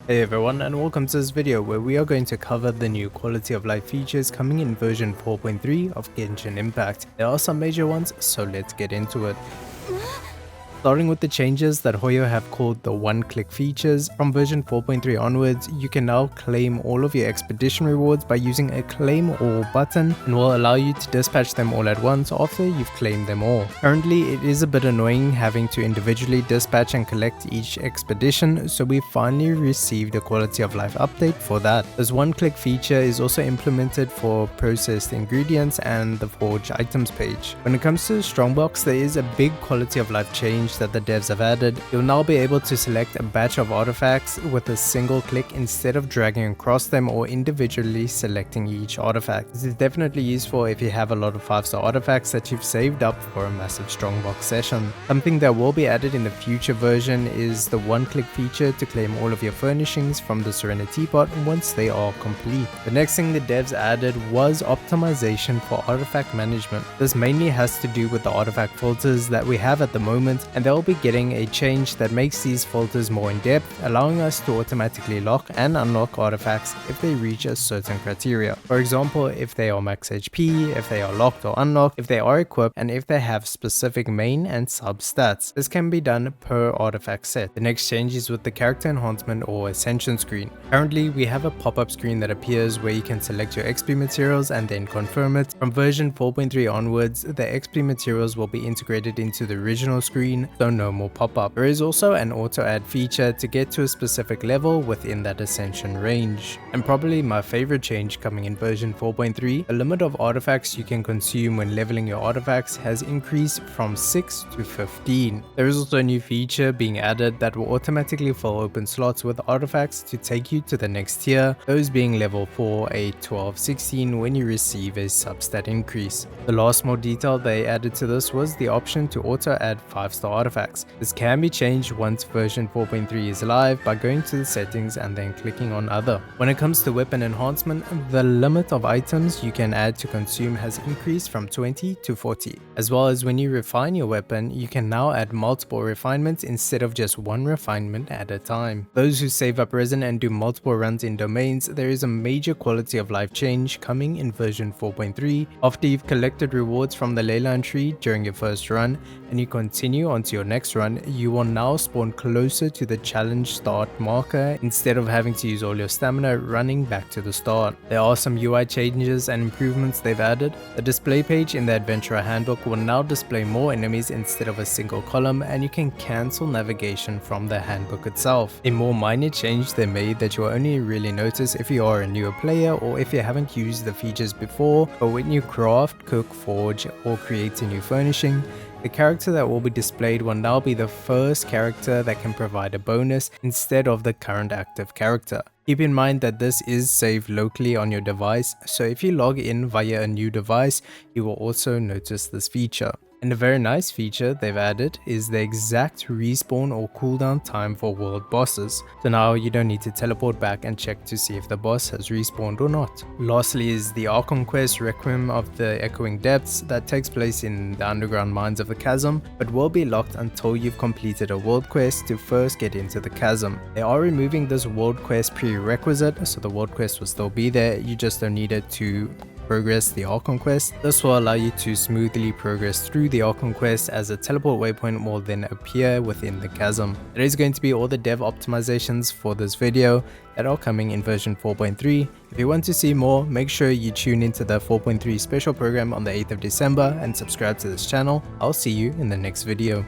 Hey everyone, and welcome to this video where we are going to cover the new quality of life features coming in version 4.3 of Genshin Impact. There are some major ones, so let's get into it. Starting with the changes that Hoyo have called the one-click features, from version 4.3 onwards, you can now claim all of your expedition rewards by using a claim all button and will allow you to dispatch them all at once after you've claimed them all. Currently, it is a bit annoying having to individually dispatch and collect each expedition, so we finally received a quality of life update for that. This one-click feature is also implemented for processed ingredients and the forge items page. When it comes to Strongbox, there is a big quality of life change that the devs have added. You'll now be able to select a batch of artifacts with a single click instead of dragging across them or individually selecting each artifact. This is definitely useful if you have a lot of 5-star artifacts that you've saved up for a massive Strongbox session. Something that will be added in the future version is the one-click feature to claim all of your furnishings from the Serenitea Pot once they are complete. The next thing the devs added was optimization for artifact management. This mainly has to do with the artifact filters that we have at the moment, and they'll be getting a change that makes these filters more in-depth, allowing us to automatically lock and unlock artifacts if they reach a certain criteria. For example, if they are max HP, if they are locked or unlocked, if they are equipped, and if they have specific main and sub stats. This can be done per artifact set. The next change is with the character enhancement or Ascension screen. Currently, we have a pop-up screen that appears where you can select your XP materials and then confirm it. From version 4.3 onwards, the XP materials will be integrated into the original screen, so no more pop-up. There is also an auto-add feature to get to a specific level within that Ascension range. And probably my favorite change coming in version 4.3, the limit of artifacts you can consume when leveling your artifacts has increased from 6 to 15. There is also a new feature being added that will automatically fill open slots with artifacts to take you to the next tier, those being level 4, 8, 12, 16 when you receive a substat increase. The last more detail they added to this was the option to auto-add 5-star artifacts. This can be changed once version 4.3 is live by going to the settings and then clicking on other. When it comes to weapon enhancement, the limit of items you can add to consume has increased from 20 to 40. As well as when you refine your weapon, you can now add multiple refinements instead of just one refinement at a time. Those who save up resin and do multiple runs in domains, there is a major quality of life change coming in version 4.3. After you've collected rewards from the leyline tree during your first run and you continue onto your next run, you will now spawn closer to the challenge start marker instead of having to use all your stamina running back to the start. There are some UI changes and improvements they've added. The display page in the Adventurer Handbook will now display more enemies instead of a single column, and you can cancel navigation from the handbook itself. A more minor change they made that you'll only really notice if you are a newer player or if you haven't used the features before, but when you craft, cook, forge, or create a new furnishing, the character that will be displayed will now be the first character that can provide a bonus instead of the current active character. Keep in mind that this is saved locally on your device, so if you log in via a new device, you will also notice this feature. And a very nice feature they've added is the exact respawn or cooldown time for world bosses. So now you don't need to teleport back and check to see if the boss has respawned or not. Lastly is the Archon quest Requiem of the Echoing Depths that takes place in the underground mines of the chasm, but will be locked until you've completed a world quest to first get into the chasm. They are removing this world quest prerequisite, so the world quest will still be there, you just don't need it to progress the Archon quest. This will allow you to smoothly progress through the Archon quest as a teleport waypoint will then appear within the chasm. That is going to be all the dev optimizations for this video that are coming in version 4.3. If you want to see more, make sure you tune into the 4.3 special program on the 8th of December and subscribe to this channel. I'll see you in the next video.